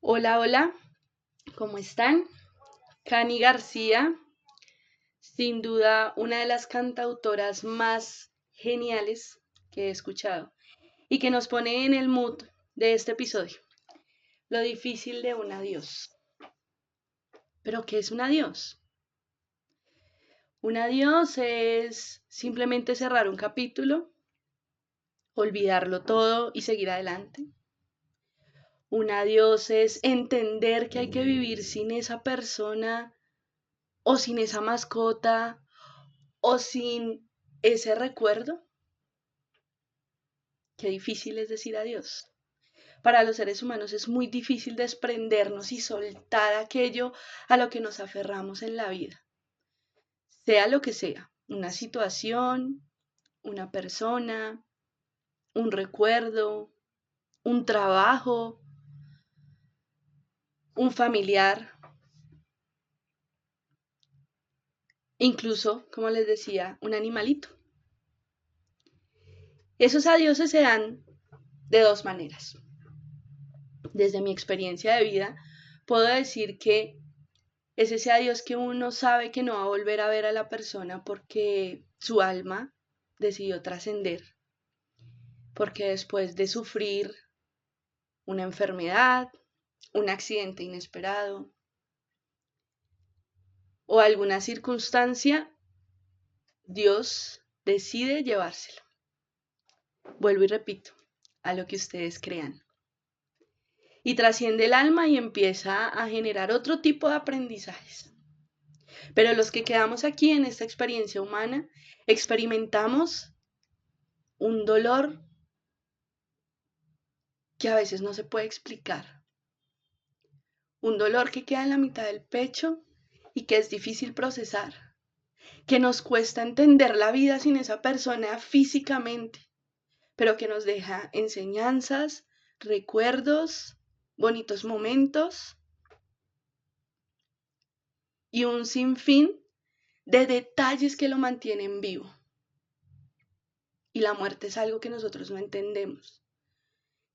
Hola, hola, ¿cómo están? Cani García, sin duda una de las cantautoras más geniales que he escuchado y que nos pone en el mood de este episodio. Lo difícil de un adiós. ¿Pero qué es un adiós? Un adiós es simplemente cerrar un capítulo, olvidarlo todo y seguir adelante. Un adiós es entender que hay que vivir sin esa persona o sin esa mascota o sin ese recuerdo. Qué difícil es decir adiós. Para los seres humanos es muy difícil desprendernos y soltar aquello a lo que nos aferramos en la vida, sea lo que sea, una situación, una persona, un recuerdo, un trabajo, un familiar, incluso, como les decía, un animalito. Esos adioses se dan de dos maneras. Desde mi experiencia de vida, puedo decir que es ese adiós que uno sabe que no va a volver a ver a la persona porque su alma decidió trascender, porque después de sufrir una enfermedad, un accidente inesperado o alguna circunstancia, Dios decide llevárselo. Vuelvo y repito, a lo que ustedes crean. Y trasciende el alma y empieza a generar otro tipo de aprendizajes. Pero los que quedamos aquí en esta experiencia humana, experimentamos un dolor que a veces no se puede explicar. Un dolor que queda en la mitad del pecho y que es difícil procesar, que nos cuesta entender la vida sin esa persona físicamente, pero que nos deja enseñanzas, recuerdos, bonitos momentos y un sinfín de detalles que lo mantienen vivo. Y la muerte es algo que nosotros no entendemos,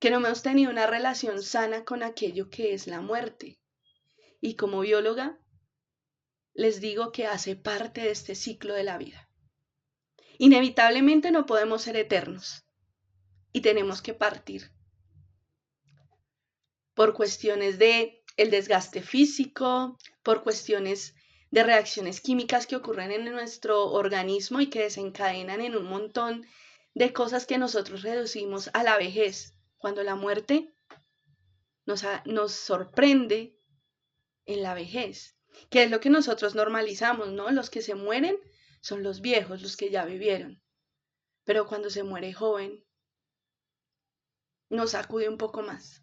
que no hemos tenido una relación sana con aquello que es la muerte. Y como bióloga, les digo que hace parte de este ciclo de la vida. Inevitablemente no podemos ser eternos y tenemos que partir por cuestiones de el desgaste físico, por cuestiones de reacciones químicas que ocurren en nuestro organismo y que desencadenan en un montón de cosas que nosotros reducimos a la vejez, cuando la muerte nos sorprende en la vejez, que es lo que nosotros normalizamos, ¿no? Los que se mueren son los viejos, los que ya vivieron. Pero cuando se muere joven, nos sacude un poco más.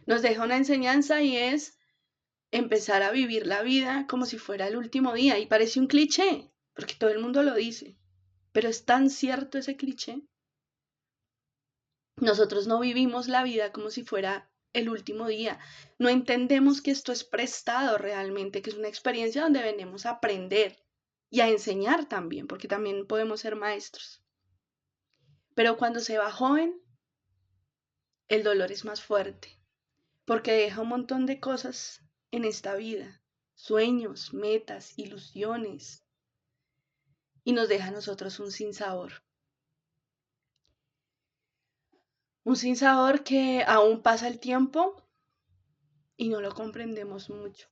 Nos deja una enseñanza y es empezar a vivir la vida como si fuera el último día. Y parece un cliché, porque todo el mundo lo dice. Pero es tan cierto ese cliché. Nosotros no vivimos la vida como si fuera el último día. No entendemos que esto es prestado realmente, que es una experiencia donde venimos a aprender y a enseñar también, porque también podemos ser maestros. Pero cuando se va joven, el dolor es más fuerte, porque deja un montón de cosas en esta vida, sueños, metas, ilusiones, y nos deja a nosotros un sinsabor. Un sinsabor que aún pasa el tiempo y no lo comprendemos mucho.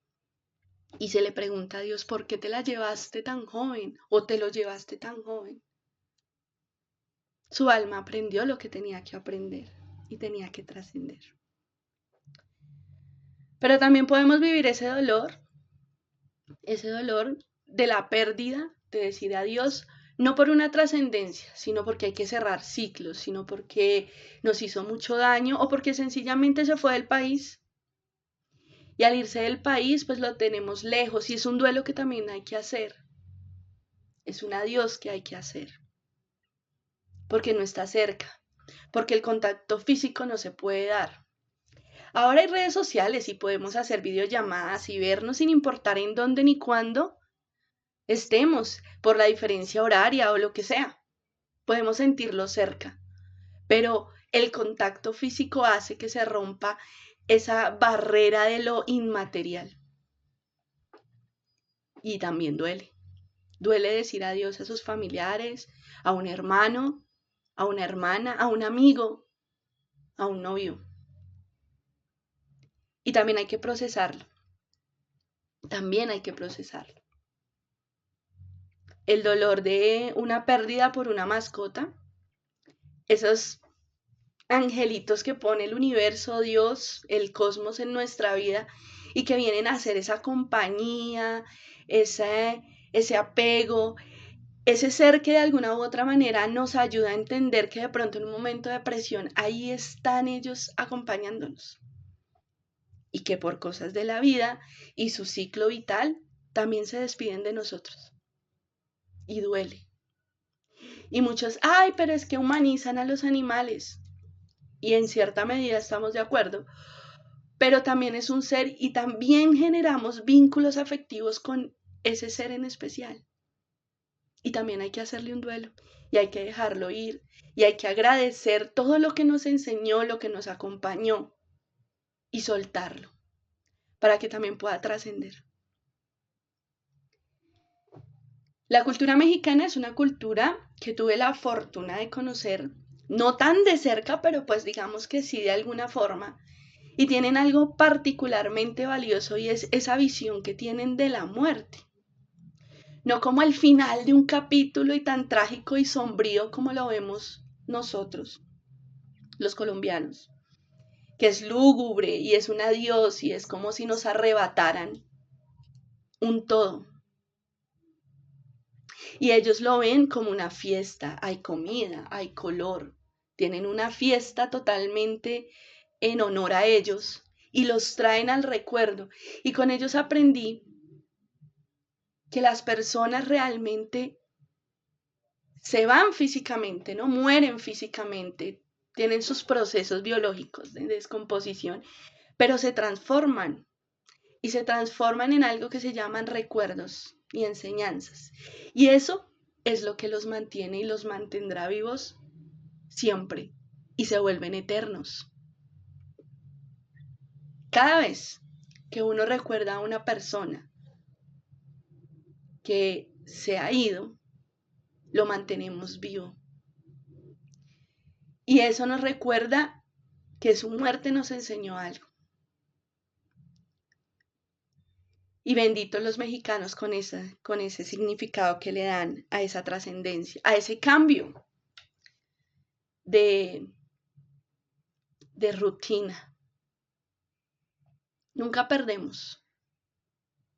Y se le pregunta a Dios, ¿por qué te la llevaste tan joven o te lo llevaste tan joven? Su alma aprendió lo que tenía que aprender y tenía que trascender. Pero también podemos vivir ese dolor de la pérdida, de decir adiós, no por una trascendencia, sino porque hay que cerrar ciclos, sino porque nos hizo mucho daño o porque sencillamente se fue del país. Y al irse del país, pues lo tenemos lejos y es un duelo que también hay que hacer. Es un adiós que hay que hacer, porque no está cerca, porque el contacto físico no se puede dar. Ahora hay redes sociales y podemos hacer videollamadas y vernos sin importar en dónde ni cuándo estemos, por la diferencia horaria o lo que sea. Podemos sentirlo cerca, pero el contacto físico hace que se rompa esa barrera de lo inmaterial. Y también duele. Duele decir adiós a sus familiares, a un hermano, a una hermana, a un amigo, a un novio. Y también hay que procesarlo. También hay que procesarlo. El dolor de una pérdida por una mascota, esos angelitos que pone el universo, Dios, el cosmos en nuestra vida y que vienen a hacer esa compañía, ese apego, ese ser que de alguna u otra manera nos ayuda a entender que de pronto en un momento de presión ahí están ellos acompañándonos y que por cosas de la vida y su ciclo vital también se despiden de nosotros y duele. Y muchos, ay, pero es que humanizan a los animales y en cierta medida estamos de acuerdo, pero también es un ser y también generamos vínculos afectivos con ese ser en especial. Y también hay que hacerle un duelo y hay que dejarlo ir y hay que agradecer todo lo que nos enseñó, lo que nos acompañó y soltarlo para que también pueda trascender. La cultura mexicana es una cultura que tuve la fortuna de conocer, no tan de cerca, pero pues digamos que sí de alguna forma, y tienen algo particularmente valioso y es esa visión que tienen de la muerte. No como el final de un capítulo y tan trágico y sombrío como lo vemos nosotros, los colombianos, que es lúgubre y es un adiós y es como si nos arrebataran un todo. Y ellos lo ven como una fiesta, hay comida, hay color, tienen una fiesta totalmente en honor a ellos y los traen al recuerdo. Y con ellos aprendí que las personas realmente se van físicamente, no mueren físicamente, tienen sus procesos biológicos de descomposición, pero se transforman y se transforman en algo que se llaman recuerdos y enseñanzas. Y eso es lo que los mantiene y los mantendrá vivos siempre y se vuelven eternos. Cada vez que uno recuerda a una persona que se ha ido, lo mantenemos vivo. Y eso nos recuerda que su muerte nos enseñó algo. Y benditos los mexicanos con ese significado que le dan a esa trascendencia, a ese cambio de rutina. Nunca perdemos,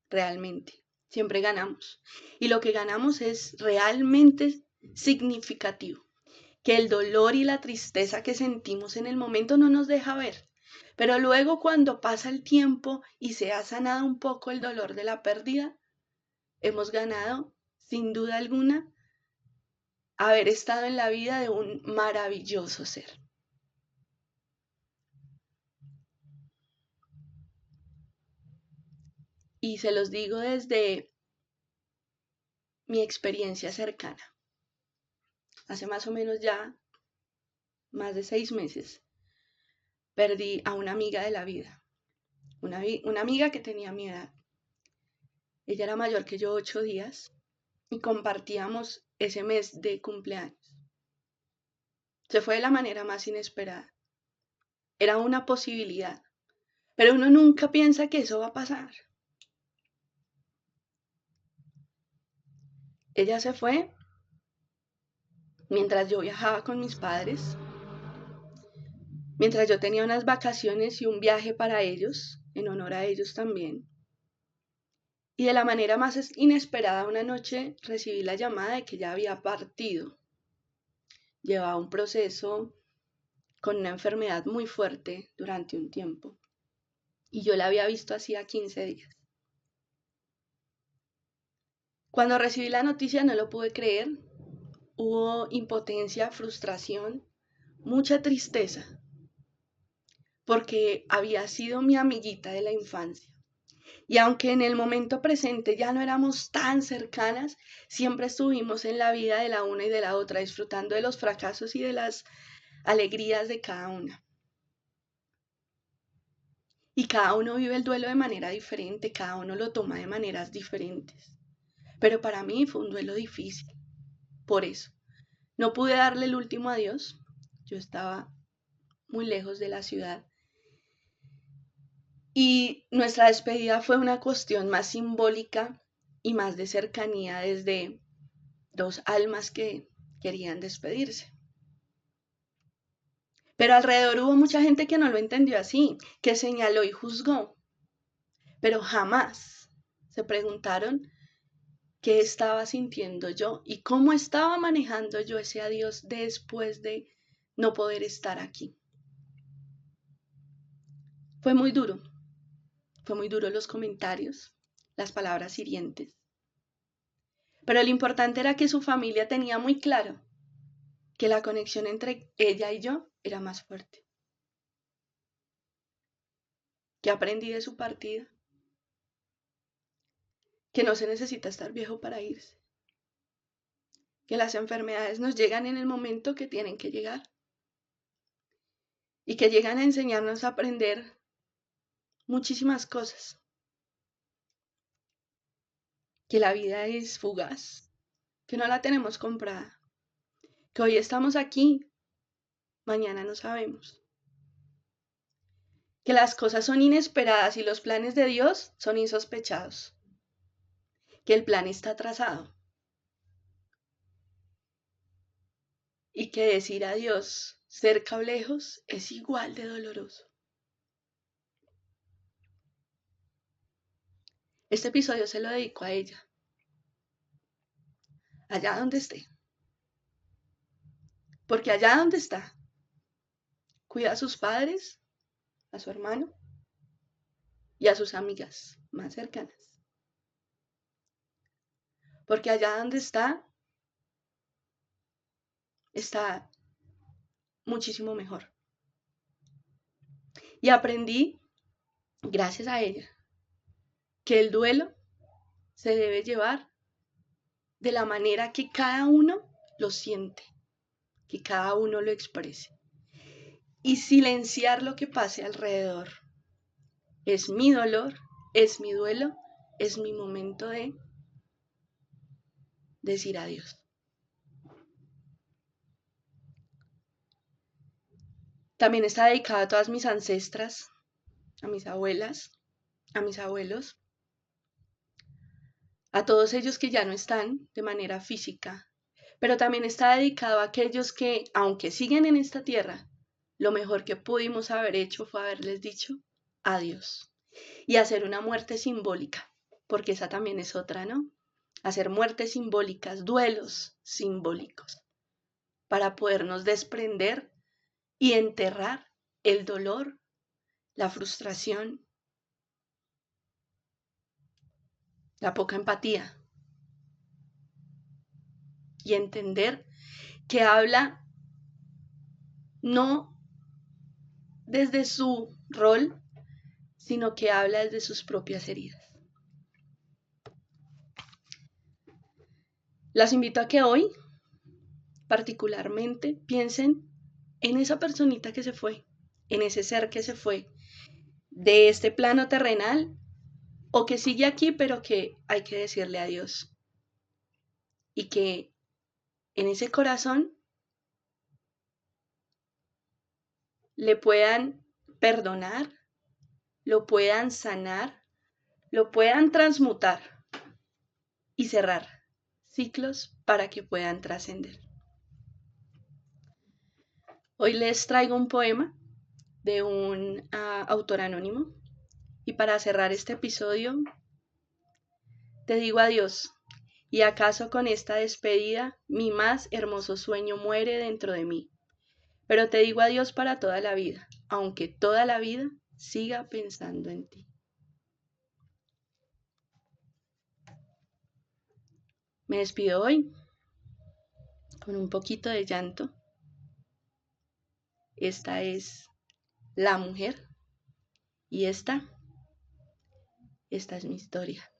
realmente. Siempre ganamos. Y lo que ganamos es realmente significativo. Que el dolor y la tristeza que sentimos en el momento no nos deja ver. Pero luego cuando pasa el tiempo y se ha sanado un poco el dolor de la pérdida, hemos ganado, sin duda alguna, haber estado en la vida de un maravilloso ser. Y se los digo desde mi experiencia cercana. Hace más o menos ya más de 6 meses perdí a una amiga de la vida, una amiga que tenía mi edad. Ella era mayor que yo 8 días y compartíamos ese mes de cumpleaños. Se fue de la manera más inesperada. Era una posibilidad, pero uno nunca piensa que eso va a pasar. Ella se fue mientras yo viajaba con mis padres, mientras yo tenía unas vacaciones y un viaje para ellos, en honor a ellos también. Y de la manera más inesperada, una noche recibí la llamada de que ya había partido. Llevaba un proceso con una enfermedad muy fuerte durante un tiempo. Y yo la había visto hacía 15 días. Cuando recibí la noticia no lo pude creer. Hubo impotencia, frustración, mucha tristeza, porque había sido mi amiguita de la infancia. Y aunque en el momento presente ya no éramos tan cercanas, siempre estuvimos en la vida de la una y de la otra, disfrutando de los fracasos y de las alegrías de cada una. Y cada uno vive el duelo de manera diferente, cada uno lo toma de maneras diferentes. Pero para mí fue un duelo difícil, por eso. No pude darle el último adiós, yo estaba muy lejos de la ciudad. Y nuestra despedida fue una cuestión más simbólica y más de cercanía desde dos almas que querían despedirse. Pero alrededor hubo mucha gente que no lo entendió así, que señaló y juzgó, pero jamás se preguntaron qué estaba sintiendo yo y cómo estaba manejando yo ese adiós después de no poder estar aquí. Fue muy duro los comentarios, las palabras hirientes. Pero lo importante era que su familia tenía muy claro que la conexión entre ella y yo era más fuerte. Que aprendí de su partida, que no se necesita estar viejo para irse, que las enfermedades nos llegan en el momento que tienen que llegar y que llegan a enseñarnos a aprender muchísimas cosas, que la vida es fugaz, que no la tenemos comprada, que hoy estamos aquí, mañana no sabemos, que las cosas son inesperadas y los planes de Dios son insospechados, que el plan está trazado y que decir adiós cerca o lejos es igual de doloroso. Este episodio se lo dedico a ella, allá donde esté, porque allá donde está, cuida a sus padres, a su hermano y a sus amigas más cercanas, porque allá donde está muchísimo mejor. Y aprendí, gracias a ella, que el duelo se debe llevar de la manera que cada uno lo siente, que cada uno lo exprese. Y silenciar lo que pase alrededor. Es mi dolor, es mi duelo, es mi momento de decir adiós. También está dedicada a todas mis ancestras, a mis abuelas, a mis abuelos, a todos ellos que ya no están de manera física, pero también está dedicado a aquellos que, aunque siguen en esta tierra, lo mejor que pudimos haber hecho fue haberles dicho adiós y hacer una muerte simbólica, porque esa también es otra, ¿no? Hacer muertes simbólicas, duelos simbólicos, para podernos desprender y enterrar el dolor, la frustración, la poca empatía y entender que habla no desde su rol, sino que habla desde sus propias heridas. Las invito a que hoy, particularmente, piensen en esa personita que se fue, en ese ser que se fue de este plano terrenal o que sigue aquí, pero que hay que decirle adiós. Y que en ese corazón le puedan perdonar, lo puedan sanar, lo puedan transmutar y cerrar ciclos para que puedan trascender. Hoy les traigo un poema de un autor anónimo y para cerrar este episodio te digo adiós y acaso con esta despedida mi más hermoso sueño muere dentro de mí, pero te digo adiós para toda la vida, aunque toda la vida siga pensando en ti. Me despido hoy con un poquito de llanto. Esta es la mujer y esta es mi historia.